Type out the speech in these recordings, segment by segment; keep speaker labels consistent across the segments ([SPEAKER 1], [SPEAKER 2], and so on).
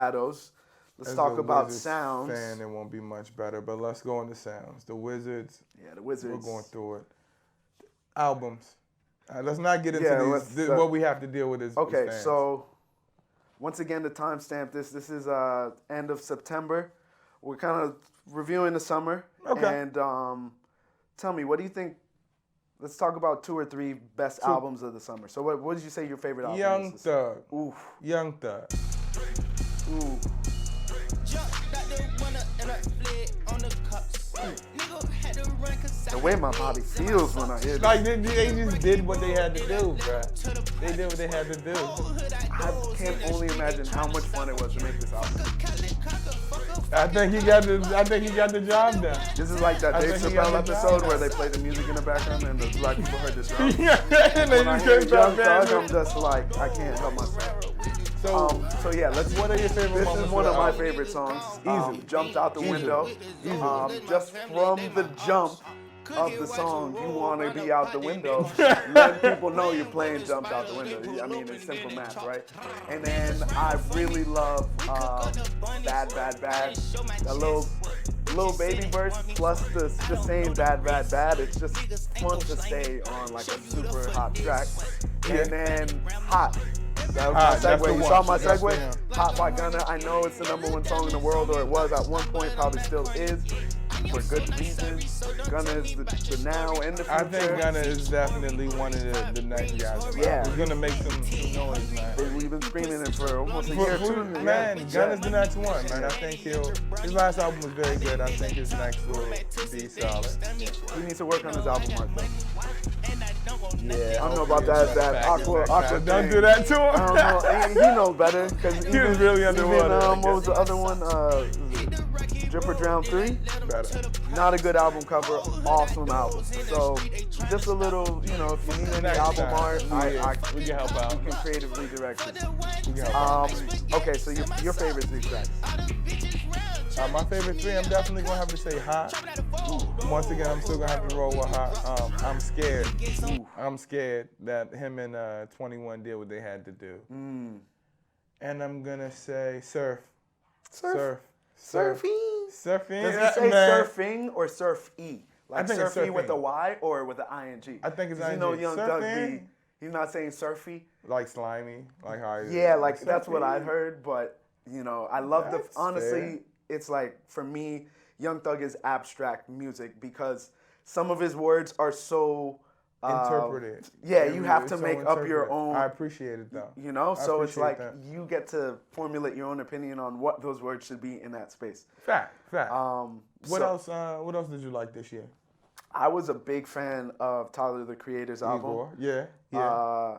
[SPEAKER 1] Shadows. Let's
[SPEAKER 2] As
[SPEAKER 1] talk
[SPEAKER 2] a
[SPEAKER 1] about
[SPEAKER 2] Wizards
[SPEAKER 1] sounds.
[SPEAKER 2] fan, it won't be much better, but let's go into sounds. The Wizards,
[SPEAKER 1] Yeah, the
[SPEAKER 2] we're going
[SPEAKER 1] Wizards.
[SPEAKER 2] through it. Albums. Let's not get into
[SPEAKER 1] Yeah,
[SPEAKER 2] these. What we have to deal with as
[SPEAKER 1] okay,
[SPEAKER 2] fans.
[SPEAKER 1] so once again, the timestamp. This is end of September. We're kind of reviewing the summer.
[SPEAKER 2] Okay.
[SPEAKER 1] And tell me, what do you think? Let's talk about two or three best albums of the summer. So what did you say your favorite album
[SPEAKER 2] Young
[SPEAKER 1] is? This
[SPEAKER 2] Thug.
[SPEAKER 1] Oof.
[SPEAKER 2] Young Thug.
[SPEAKER 1] Ooh. The way my body feels when I hear this.
[SPEAKER 2] Like they just did what they had to do, bro. They did what they had to do.
[SPEAKER 1] I can't only imagine how much fun it was to make this album.
[SPEAKER 2] I think he got the job done.
[SPEAKER 1] This is like that
[SPEAKER 2] I
[SPEAKER 1] Dave
[SPEAKER 2] think he got
[SPEAKER 1] Chappelle
[SPEAKER 2] the
[SPEAKER 1] episode
[SPEAKER 2] job.
[SPEAKER 1] where they play the music in the background and the black people heard the drums.
[SPEAKER 2] Yeah, and they
[SPEAKER 1] When I
[SPEAKER 2] just
[SPEAKER 1] hear
[SPEAKER 2] couldn't
[SPEAKER 1] Young
[SPEAKER 2] stop
[SPEAKER 1] Thug,
[SPEAKER 2] dancing.
[SPEAKER 1] I'm just like, I can't help myself.
[SPEAKER 2] So,
[SPEAKER 1] So yeah, let's.
[SPEAKER 2] what are your favorite
[SPEAKER 1] This
[SPEAKER 2] moments
[SPEAKER 1] is one
[SPEAKER 2] for
[SPEAKER 1] of
[SPEAKER 2] the
[SPEAKER 1] my
[SPEAKER 2] album?
[SPEAKER 1] favorite songs.
[SPEAKER 2] Easily.
[SPEAKER 1] Jumped out the
[SPEAKER 2] Easily.
[SPEAKER 1] window.
[SPEAKER 2] Easily.
[SPEAKER 1] Just from the jump of the song, you want to be out the window. Let people know you're playing Jumped Out the Window. I mean, it's simple math, right? And then I really love Bad Bad Bad. That little baby verse plus the saying Bad Bad Bad. It's just fun to stay on like a super hot track. And then Hot. That was my
[SPEAKER 2] Hot, that's
[SPEAKER 1] segue.
[SPEAKER 2] the
[SPEAKER 1] You
[SPEAKER 2] one.
[SPEAKER 1] saw my
[SPEAKER 2] That's the
[SPEAKER 1] segue?
[SPEAKER 2] one.
[SPEAKER 1] Hot by Gunna. I know it's the #1 song in the world, or it was at one point, probably still is, for good reasons. Gunna is the now and the future.
[SPEAKER 2] I think Gunna is definitely one of the nice guys. Around.
[SPEAKER 1] Yeah.
[SPEAKER 2] He's gonna make some noise, man.
[SPEAKER 1] We've been screaming it for almost a year, too.
[SPEAKER 2] Man,
[SPEAKER 1] Yeah.
[SPEAKER 2] Gunna's the next one, man. I think his last album was very good. I think his next will be solid.
[SPEAKER 1] He needs to work on his album art, though.
[SPEAKER 2] Yeah,
[SPEAKER 1] I don't know about that Aqua
[SPEAKER 2] Don't
[SPEAKER 1] thing.
[SPEAKER 2] do that to him.
[SPEAKER 1] I don't know. He knows better. Cause
[SPEAKER 2] He was really underwater, I
[SPEAKER 1] What was the other one? Drip or Drown 3?
[SPEAKER 2] Better.
[SPEAKER 1] Not a good album cover. Awesome album. So just a little, if you need any
[SPEAKER 2] Next
[SPEAKER 1] album
[SPEAKER 2] time.
[SPEAKER 1] art,
[SPEAKER 2] We can help out.
[SPEAKER 1] we can creatively direct it.
[SPEAKER 2] We can help out.
[SPEAKER 1] Okay, so your favorite 3 tracks.
[SPEAKER 2] My favorite 3, I'm definitely gonna have to say Hot. Once again, I'm still gonna have to roll with Hot. I'm scared. I'm scared that him and 21 did what they had to do. And I'm gonna say Surf.
[SPEAKER 1] Surfing.
[SPEAKER 2] Surfing.
[SPEAKER 1] Does it say
[SPEAKER 2] man.
[SPEAKER 1] surfing or surf-y? Like
[SPEAKER 2] think it's
[SPEAKER 1] surfy with
[SPEAKER 2] surfing.
[SPEAKER 1] a Y or with an ing?
[SPEAKER 2] I think it's
[SPEAKER 1] 'Cause
[SPEAKER 2] ing.
[SPEAKER 1] Young Thug
[SPEAKER 2] Surfing?
[SPEAKER 1] he's not saying surfy.
[SPEAKER 2] Like slimy, like how.
[SPEAKER 1] Yeah, like that's what I heard, but I love
[SPEAKER 2] That's
[SPEAKER 1] honestly,
[SPEAKER 2] fair.
[SPEAKER 1] it's like for me, Young Thug is abstract music because some of his words are so
[SPEAKER 2] Interpreted.
[SPEAKER 1] Yeah, you have
[SPEAKER 2] It's
[SPEAKER 1] to
[SPEAKER 2] so
[SPEAKER 1] make up your
[SPEAKER 2] interpreted.
[SPEAKER 1] own.
[SPEAKER 2] I appreciate it though.
[SPEAKER 1] So it's
[SPEAKER 2] appreciate
[SPEAKER 1] like
[SPEAKER 2] that.
[SPEAKER 1] you get to formulate your own opinion on what those words should be in that space.
[SPEAKER 2] Fact. What
[SPEAKER 1] so-
[SPEAKER 2] else? What else did you like this year?
[SPEAKER 1] I was a big fan of Tyler the Creator's album.
[SPEAKER 2] Igor? Yeah.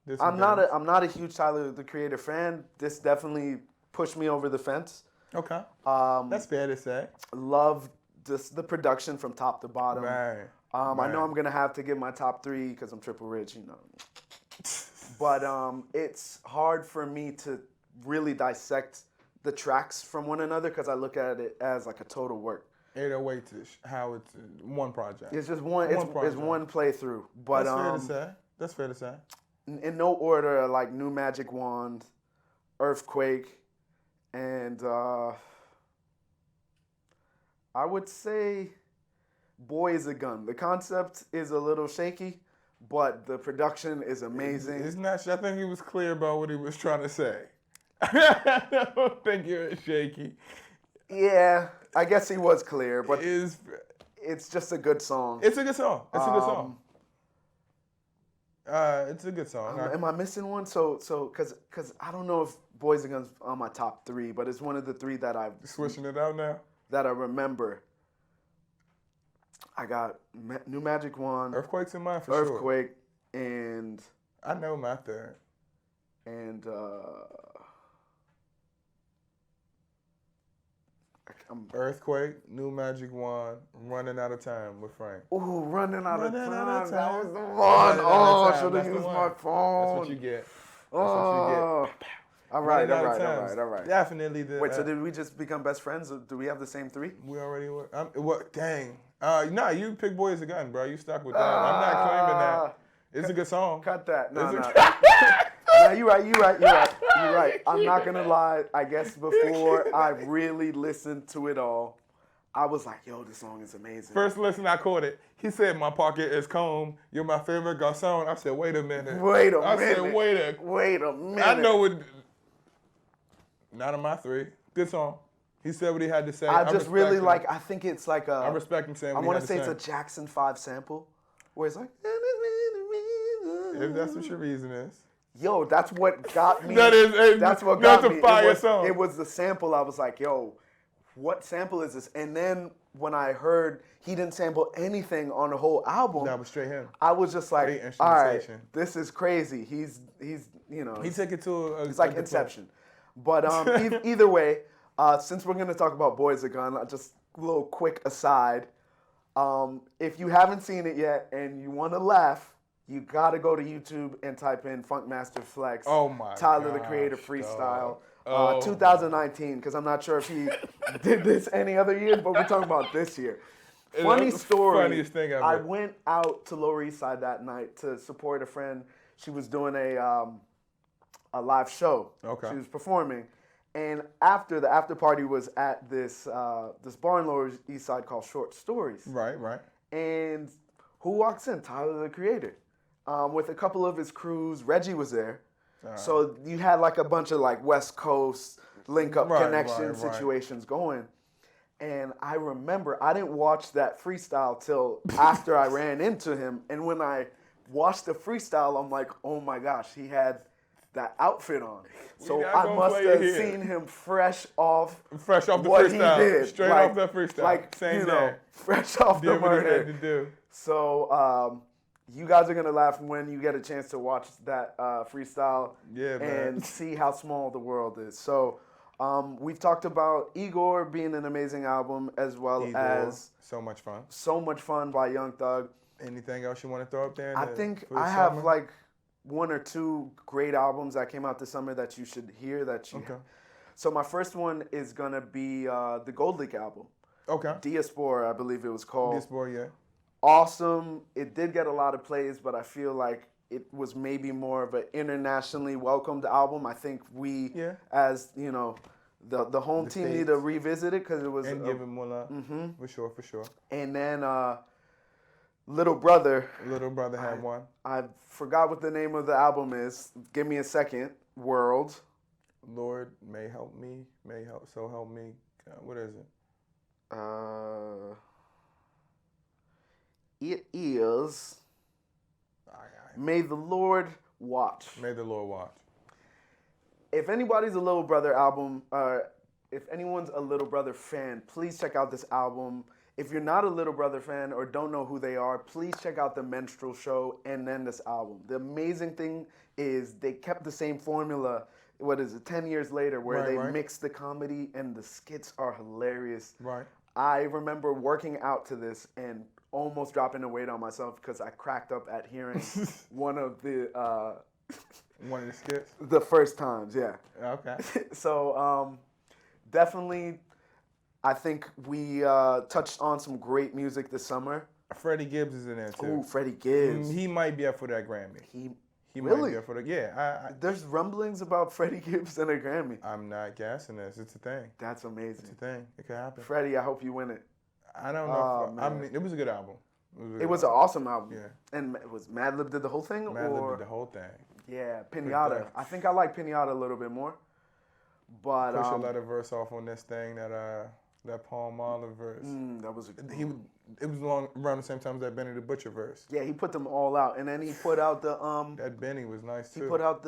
[SPEAKER 2] This
[SPEAKER 1] I'm
[SPEAKER 2] one
[SPEAKER 1] not a huge Tyler the Creator fan. This definitely pushed me over the fence.
[SPEAKER 2] Okay. That's fair to say.
[SPEAKER 1] Love the production from top to bottom.
[SPEAKER 2] Right.
[SPEAKER 1] I know I'm gonna have to give my top 3 because I'm triple rich, But it's hard for me to really dissect the tracks from one another because I look at it as like a total work.
[SPEAKER 2] 808 is how it's one project.
[SPEAKER 1] It's just one. It's
[SPEAKER 2] project.
[SPEAKER 1] one playthrough. But
[SPEAKER 2] That's fair to say.
[SPEAKER 1] in no order, like New Magic Wand, Earthquake, and I would say Boy is a Gun. The concept is a little shaky, but the production is amazing.
[SPEAKER 2] It's not. I think he was clear about what he was trying to say. I don't think you're shaky.
[SPEAKER 1] Yeah, I guess he was clear, but
[SPEAKER 2] It's
[SPEAKER 1] it's just a good song.
[SPEAKER 2] a good song. It's a good song. It's a good song.
[SPEAKER 1] Am I missing one? So, cause I don't know if Boys and Guns on my top 3, but it's one of the 3 that
[SPEAKER 2] Switching it out now.
[SPEAKER 1] I remember. I got New Magic Wand,
[SPEAKER 2] Earthquake's in mine for
[SPEAKER 1] Earthquake, and
[SPEAKER 2] sure. I know my third. Earthquake, New Magic Wand, Running Out of Time with Frank.
[SPEAKER 1] Ooh, running out of
[SPEAKER 2] Running
[SPEAKER 1] time.
[SPEAKER 2] Out of
[SPEAKER 1] That
[SPEAKER 2] Time.
[SPEAKER 1] was the one.
[SPEAKER 2] Running Out of
[SPEAKER 1] Oh, I
[SPEAKER 2] Time.
[SPEAKER 1] should have
[SPEAKER 2] That's the
[SPEAKER 1] used
[SPEAKER 2] one.
[SPEAKER 1] my phone.
[SPEAKER 2] That's what you get.
[SPEAKER 1] Oh. All right.
[SPEAKER 2] Definitely the.
[SPEAKER 1] Wait, so did we just become best friends? Or do we have the same 3?
[SPEAKER 2] We already were. What? Dang. Nah, you pick Boy Is a Gun, bro. You stuck with that. I'm not claiming that. It's a good song.
[SPEAKER 1] Cut that. No,
[SPEAKER 2] It's
[SPEAKER 1] no.
[SPEAKER 2] a-
[SPEAKER 1] Nah, you're right. I'm not gonna lie. I guess before I really listened to it all, I was like, yo, this song is amazing.
[SPEAKER 2] First listen, I caught it. He said, my pocket is comb. You're my favorite garçon. I said, wait a minute. I said,
[SPEAKER 1] wait a minute.
[SPEAKER 2] I know it. Not on my 3. Good song. He said what he had to say.
[SPEAKER 1] I just really like, I think it's like a.
[SPEAKER 2] I respect him saying what
[SPEAKER 1] I
[SPEAKER 2] he
[SPEAKER 1] want
[SPEAKER 2] had
[SPEAKER 1] to say
[SPEAKER 2] say.
[SPEAKER 1] it's a Jackson 5 sample, where it's like.
[SPEAKER 2] If that's what your reason is.
[SPEAKER 1] Yo, that's what got me.
[SPEAKER 2] That's
[SPEAKER 1] what got me.
[SPEAKER 2] That's a fire song.
[SPEAKER 1] It was the sample. I was like, yo, what sample is this? And then when I heard he didn't sample anything on the whole album,
[SPEAKER 2] that was straight him.
[SPEAKER 1] I was just like, all right, this is crazy. He's you know.
[SPEAKER 2] He took it to a.
[SPEAKER 1] It's like Inception. But either way, since we're gonna talk about Boys Are Gone, just a little quick aside. If you haven't seen it yet and you want to laugh, you gotta go to YouTube and type in Funkmaster Flex.
[SPEAKER 2] Oh my
[SPEAKER 1] Tyler the Creator freestyle. 2019, because I'm not sure if he did this any other year, but we're talking about this year. Funny story.
[SPEAKER 2] Funniest thing ever.
[SPEAKER 1] I went out to Lower East Side that night to support a friend. She was doing a live show.
[SPEAKER 2] Okay.
[SPEAKER 1] She was performing, and after the after party was at this this bar in Lower East Side called Short Stories.
[SPEAKER 2] Right.
[SPEAKER 1] And who walks in? Tyler the Creator, with a couple of his crews. Reggie was there. So you had like a bunch of like West Coast link-up connection situations going. And I remember I didn't watch that freestyle till after I ran into him. And when I watched the freestyle, I'm like, oh my gosh, he had that outfit on. So I must have seen him fresh off
[SPEAKER 2] the
[SPEAKER 1] what
[SPEAKER 2] freestyle.
[SPEAKER 1] He did.
[SPEAKER 2] Straight off the freestyle.
[SPEAKER 1] Like,
[SPEAKER 2] same day.
[SPEAKER 1] Fresh off the murder.
[SPEAKER 2] To do.
[SPEAKER 1] So you guys are going to laugh when you get a chance to watch that freestyle and see how small the world is. So we've talked about Igor being an amazing album, as well as
[SPEAKER 2] So Much Fun.
[SPEAKER 1] So Much Fun by Young Thug.
[SPEAKER 2] Anything else you want to throw up there?
[SPEAKER 1] I think I have like 1 or 2 great albums that came out this summer that you should hear. So my first one is going to be the Gold Leak album.
[SPEAKER 2] Okay.
[SPEAKER 1] Diaspora, I believe it was called.
[SPEAKER 2] Diaspora, yeah.
[SPEAKER 1] Awesome. It did get a lot of plays, but I feel like it was maybe more of an internationally welcomed album. I think we, as you know, the home team need to revisit it because it was
[SPEAKER 2] and give it more love. For sure.
[SPEAKER 1] And then Little Brother
[SPEAKER 2] had one.
[SPEAKER 1] I forgot what the name of the album is. Give me a second. World.
[SPEAKER 2] Lord may help me, so help me. What is it?
[SPEAKER 1] It is May the Lord Watch.
[SPEAKER 2] May the Lord Watch.
[SPEAKER 1] If anybody's a Little Brother album, if anyone's a Little Brother fan, please check out this album. If you're not a Little Brother fan or don't know who they are, please check out the Menstrual Show and then this album. The amazing thing is they kept the same formula, 10 years later, where they mixed the comedy and the skits are hilarious.
[SPEAKER 2] Right.
[SPEAKER 1] I remember working out to this and almost dropping the weight on myself because I cracked up at hearing one of the
[SPEAKER 2] skits?
[SPEAKER 1] The first times, yeah.
[SPEAKER 2] Okay.
[SPEAKER 1] So definitely, I think we touched on some great music this summer.
[SPEAKER 2] Freddie Gibbs is in there too.
[SPEAKER 1] Ooh, Freddie Gibbs.
[SPEAKER 2] He might be up for that Grammy. He
[SPEAKER 1] really?
[SPEAKER 2] might be up for the
[SPEAKER 1] There's rumblings about Freddie Gibbs and a Grammy.
[SPEAKER 2] I'm not gassing this. It's a thing.
[SPEAKER 1] That's amazing.
[SPEAKER 2] It's a thing. It could happen.
[SPEAKER 1] Freddie, I hope you win it.
[SPEAKER 2] I don't know. I mean, it was a good album.
[SPEAKER 1] It was an awesome album.
[SPEAKER 2] Yeah.
[SPEAKER 1] And was Madlib did the whole thing?
[SPEAKER 2] Madlib did the whole thing.
[SPEAKER 1] Yeah, Pinata. I think I like Pinata a little bit more. But
[SPEAKER 2] Pusha let a verse off on this thing that Paul Marley verse.
[SPEAKER 1] That was
[SPEAKER 2] it was around the same time as that Benny the Butcher verse.
[SPEAKER 1] Yeah, he put them all out, and then he put out the
[SPEAKER 2] that Benny was nice too.
[SPEAKER 1] He put out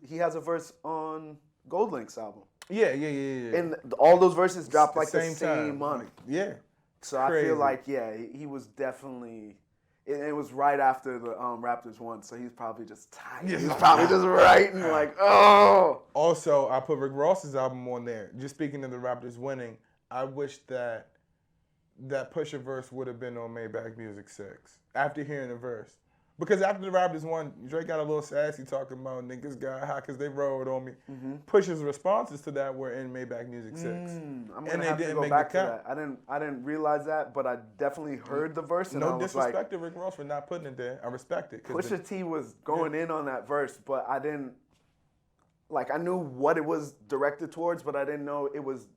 [SPEAKER 1] he has a verse on Gold Link's album.
[SPEAKER 2] Yeah.
[SPEAKER 1] And all those verses dropped like the same month.
[SPEAKER 2] Yeah.
[SPEAKER 1] So crazy. I feel like he was definitely. It was right after the Raptors won, so he's probably just tired. He's probably just writing like, oh.
[SPEAKER 2] Also, I put Rick Ross's album on there. Just speaking of the Raptors winning, I wish that Pusha verse would have been on Maybach Music 6 after hearing the verse. Because after the Raptors won, Drake got a little sassy talking about niggas got hot because they rolled on me. Pusha's responses to that were in Maybach Music 6.
[SPEAKER 1] I'm gonna have to go back to that. I didn't realize that, but I definitely heard the verse. And
[SPEAKER 2] no
[SPEAKER 1] I was
[SPEAKER 2] disrespect to Rick Ross for not putting it there. I respect it.
[SPEAKER 1] Pusha T was going in on that verse, but I didn't like I knew what it was directed towards, but I didn't know it was,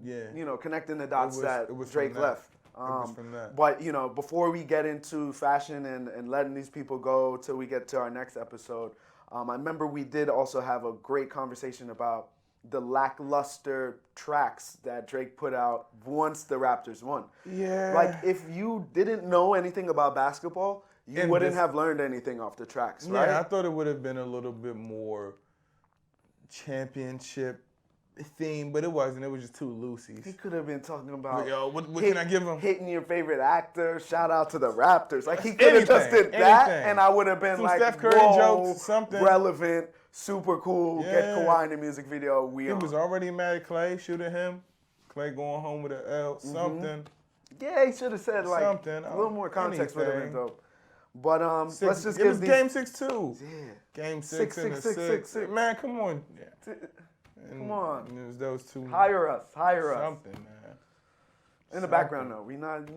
[SPEAKER 2] yeah.
[SPEAKER 1] connecting the dots that
[SPEAKER 2] it was
[SPEAKER 1] Drake
[SPEAKER 2] from that.
[SPEAKER 1] left.
[SPEAKER 2] It was from that.
[SPEAKER 1] But before we get into fashion and letting these people go till we get to our next episode, I remember we did also have a great conversation about the lackluster tracks that Drake put out once the Raptors won.
[SPEAKER 2] Yeah.
[SPEAKER 1] Like if you didn't know anything about basketball, you wouldn't have learned anything off the tracks, right?
[SPEAKER 2] Yeah, I thought it would have been a little bit more championship theme, but it wasn't. It was just two loosies.
[SPEAKER 1] He could have been talking about,
[SPEAKER 2] Yo, what can I give him?
[SPEAKER 1] Hitting your favorite actor. Shout out to the Raptors. Like he could have just did that, and I would have been
[SPEAKER 2] some
[SPEAKER 1] like,
[SPEAKER 2] Steph Curry
[SPEAKER 1] whoa,
[SPEAKER 2] jokes, something
[SPEAKER 1] relevant, super cool.
[SPEAKER 2] Yeah.
[SPEAKER 1] Get Kawhi in the music video.
[SPEAKER 2] He was already mad at Clay, shooting him. Clay going home with an L, something.
[SPEAKER 1] Yeah, he should have said like
[SPEAKER 2] Something,
[SPEAKER 1] a little more context would have been
[SPEAKER 2] anything.
[SPEAKER 1] dope. But let's just
[SPEAKER 2] it
[SPEAKER 1] give
[SPEAKER 2] was
[SPEAKER 1] these.
[SPEAKER 2] Game 6 too.
[SPEAKER 1] Yeah.
[SPEAKER 2] Game 6
[SPEAKER 1] Six,
[SPEAKER 2] and
[SPEAKER 1] six,
[SPEAKER 2] the
[SPEAKER 1] six,
[SPEAKER 2] 6.
[SPEAKER 1] six.
[SPEAKER 2] Man, come on. Yeah.
[SPEAKER 1] Come on.
[SPEAKER 2] And it was those two.
[SPEAKER 1] Hire us.
[SPEAKER 2] Something, man.
[SPEAKER 1] In the background though, we not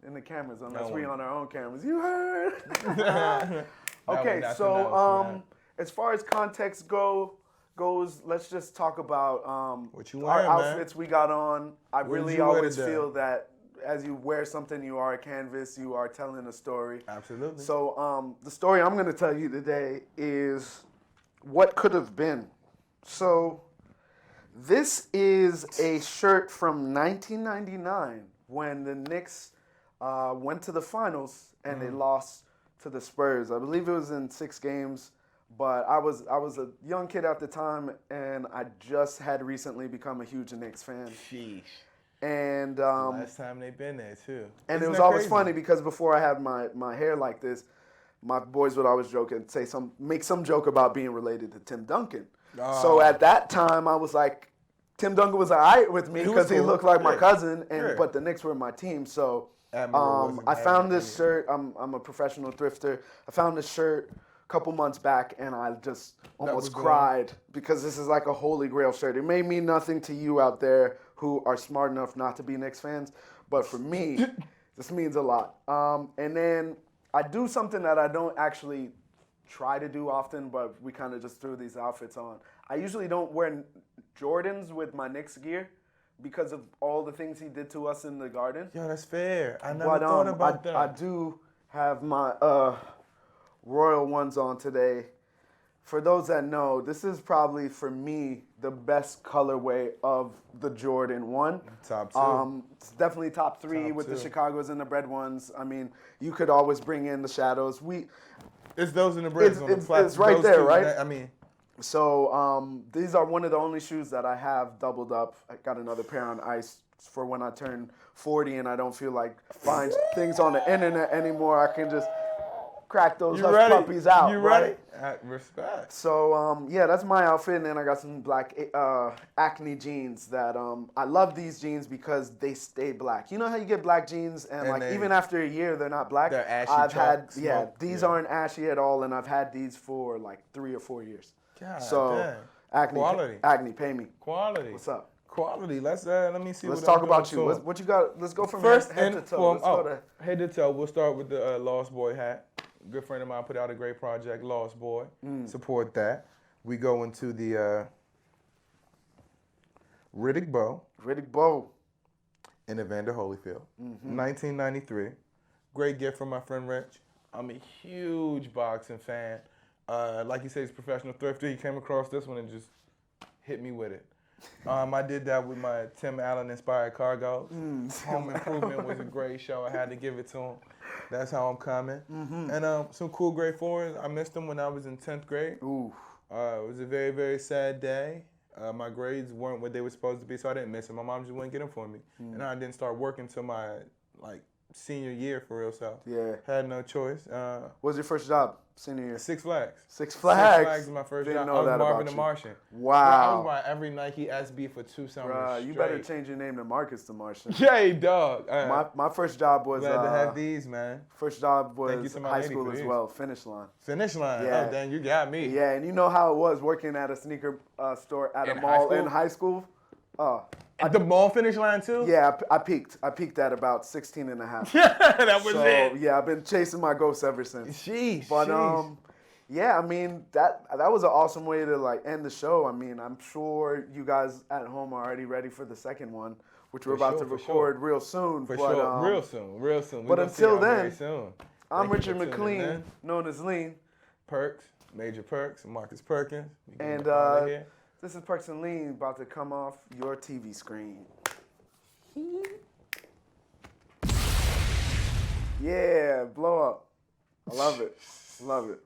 [SPEAKER 1] in the cameras unless we on our own cameras. You heard? Okay,
[SPEAKER 2] that's
[SPEAKER 1] so
[SPEAKER 2] enough, man.
[SPEAKER 1] as far as context goes, let's just talk about
[SPEAKER 2] What you
[SPEAKER 1] our
[SPEAKER 2] wearing, man?
[SPEAKER 1] outfits we got on. I
[SPEAKER 2] What did
[SPEAKER 1] really
[SPEAKER 2] you wear
[SPEAKER 1] always
[SPEAKER 2] today?
[SPEAKER 1] feel that as you wear something, you are a canvas. You are telling a story.
[SPEAKER 2] Absolutely.
[SPEAKER 1] So the story I'm going to tell you today is what could have been. So this is a shirt from 1999 when the Knicks went to the finals and they lost to the Spurs. I believe it was in 6 games, but I was a young kid at the time, and I just had recently become a huge Knicks fan.
[SPEAKER 2] Sheesh.
[SPEAKER 1] And
[SPEAKER 2] Last time they been there too.
[SPEAKER 1] and
[SPEAKER 2] Isn't
[SPEAKER 1] it was
[SPEAKER 2] that
[SPEAKER 1] always
[SPEAKER 2] crazy?
[SPEAKER 1] funny because before I had my hair like this, my boys would always joke and make some joke about being related to Tim Duncan. So at that time, I was like, Tim Duncan was alright with me
[SPEAKER 2] He was
[SPEAKER 1] because he
[SPEAKER 2] cool.
[SPEAKER 1] looked like my
[SPEAKER 2] Yeah.
[SPEAKER 1] cousin,
[SPEAKER 2] Yeah.
[SPEAKER 1] but the Knicks were my team. So
[SPEAKER 2] Admiral wasn't
[SPEAKER 1] I found this
[SPEAKER 2] Admiral.
[SPEAKER 1] shirt. I'm a professional thrifter. I found this shirt a couple months back, and I just
[SPEAKER 2] was
[SPEAKER 1] almost
[SPEAKER 2] the
[SPEAKER 1] cried because this is like a holy grail shirt. It may mean nothing to you out there who are smart enough not to be Knicks fans, but for me, this means a lot. And then I do something that I don't actually try to do often, but we kind of just threw these outfits on. I usually don't wear Jordans with my Knicks gear because of all the things he did to us in the Garden.
[SPEAKER 2] Yo, that's fair. I never
[SPEAKER 1] But
[SPEAKER 2] thought about that.
[SPEAKER 1] I do have my Royal ones on today. For those that know, this is probably for me the best colorway of the Jordan 1.
[SPEAKER 2] Top 2.
[SPEAKER 1] It's definitely top 3
[SPEAKER 2] Top
[SPEAKER 1] with the
[SPEAKER 2] 2.
[SPEAKER 1] Chicago's and the Bread ones. I mean, you could always bring in the shadows.
[SPEAKER 2] It's those in the bricks on the
[SPEAKER 1] it's
[SPEAKER 2] flat.
[SPEAKER 1] right
[SPEAKER 2] those
[SPEAKER 1] there,
[SPEAKER 2] two,
[SPEAKER 1] right?
[SPEAKER 2] I mean,
[SPEAKER 1] So these are one of the only shoes that I have doubled up. I got another pair on ice for when I turn 40 and I don't feel like buying things on the internet anymore. I can just crack those
[SPEAKER 2] you
[SPEAKER 1] hush
[SPEAKER 2] ready?
[SPEAKER 1] puppies out.
[SPEAKER 2] You
[SPEAKER 1] right?
[SPEAKER 2] ready? Respect.
[SPEAKER 1] So yeah, that's my outfit, and then I got some black Acne jeans that I love these jeans because they stay black. You know how you get black jeans and like
[SPEAKER 2] they-
[SPEAKER 1] even after a year they're not black.
[SPEAKER 2] They're ashy
[SPEAKER 1] I've had
[SPEAKER 2] chalk smoke.
[SPEAKER 1] these
[SPEAKER 2] Yeah.
[SPEAKER 1] aren't ashy at all, and I've had these for like 3 or 4 years.
[SPEAKER 2] God
[SPEAKER 1] So
[SPEAKER 2] damn.
[SPEAKER 1] Acne,
[SPEAKER 2] Quality.
[SPEAKER 1] Acne, pay me.
[SPEAKER 2] Quality.
[SPEAKER 1] What's up?
[SPEAKER 2] Quality. Let me see.
[SPEAKER 1] Let's
[SPEAKER 2] what
[SPEAKER 1] talk
[SPEAKER 2] I'm
[SPEAKER 1] about
[SPEAKER 2] doing
[SPEAKER 1] you.
[SPEAKER 2] to 'em.
[SPEAKER 1] What you got? Let's go from
[SPEAKER 2] First
[SPEAKER 1] head to
[SPEAKER 2] and
[SPEAKER 1] toe.
[SPEAKER 2] foremost,
[SPEAKER 1] Let's go to
[SPEAKER 2] head to toe. We'll start with the Lost Boy hat. Good friend of mine put out a great project, Lost Boy. Support that. We go into the Riddick Bowe
[SPEAKER 1] Riddick Bowe.
[SPEAKER 2] and Evander Holyfield. 1993. Great gift from my friend Rich. I'm a huge boxing fan. Like you said, he's a professional thrifter. He came across this one and just hit me with it. I did that with my Tim Allen inspired cargo. Home Improvement was a great show. I had to give it to him. That's how I'm coming. And some cool grade 4s. I missed them when I was in 10th grade.
[SPEAKER 1] Ooh.
[SPEAKER 2] It was a very, very sad day. My grades weren't what they were supposed to be, so I didn't miss them. My mom just wouldn't get them for me. And I didn't start working until my senior year for real, so
[SPEAKER 1] Yeah.
[SPEAKER 2] had no choice.
[SPEAKER 1] What was your first job senior year?
[SPEAKER 2] Six Flags.
[SPEAKER 1] Six Flags.
[SPEAKER 2] Six Flags was my first
[SPEAKER 1] Didn't
[SPEAKER 2] job.
[SPEAKER 1] know
[SPEAKER 2] I was
[SPEAKER 1] that
[SPEAKER 2] Marvin
[SPEAKER 1] about
[SPEAKER 2] the
[SPEAKER 1] you.
[SPEAKER 2] Martian.
[SPEAKER 1] Wow.
[SPEAKER 2] I was buying every Nike SB for 2 summers
[SPEAKER 1] Bruh, you
[SPEAKER 2] straight.
[SPEAKER 1] better change your name to Marcus the Martian.
[SPEAKER 2] Yay, dog.
[SPEAKER 1] My first job was
[SPEAKER 2] Glad to have these, man.
[SPEAKER 1] first job
[SPEAKER 2] Thank you
[SPEAKER 1] was
[SPEAKER 2] to my
[SPEAKER 1] high
[SPEAKER 2] lady
[SPEAKER 1] school
[SPEAKER 2] for
[SPEAKER 1] as
[SPEAKER 2] these.
[SPEAKER 1] well. Finish Line.
[SPEAKER 2] Finish line.
[SPEAKER 1] Yeah.
[SPEAKER 2] Oh, dang, you got me.
[SPEAKER 1] Yeah, and you know how it was working at a sneaker store at a
[SPEAKER 2] In high
[SPEAKER 1] mall
[SPEAKER 2] school?
[SPEAKER 1] in high school. Oh,
[SPEAKER 2] At the mall finish line, too?
[SPEAKER 1] yeah, I peaked. I peaked at about 16 and a half.
[SPEAKER 2] That was
[SPEAKER 1] So
[SPEAKER 2] it.
[SPEAKER 1] yeah, I've been chasing my ghosts ever since.
[SPEAKER 2] Sheesh.
[SPEAKER 1] But
[SPEAKER 2] sheesh.
[SPEAKER 1] Yeah, I mean that was an awesome way to like end the show. I mean, I'm sure you guys at home are already ready for the second one, which we're about to record real soon.
[SPEAKER 2] For sure, real soon.
[SPEAKER 1] But until then,
[SPEAKER 2] soon.
[SPEAKER 1] I'm Richard McLean, known as Lean.
[SPEAKER 2] Perks, Major Perks, Marcus Perkins.
[SPEAKER 1] And this is Perks and Lean about to come off your TV screen. Yeah, blow up. I love it. Love it.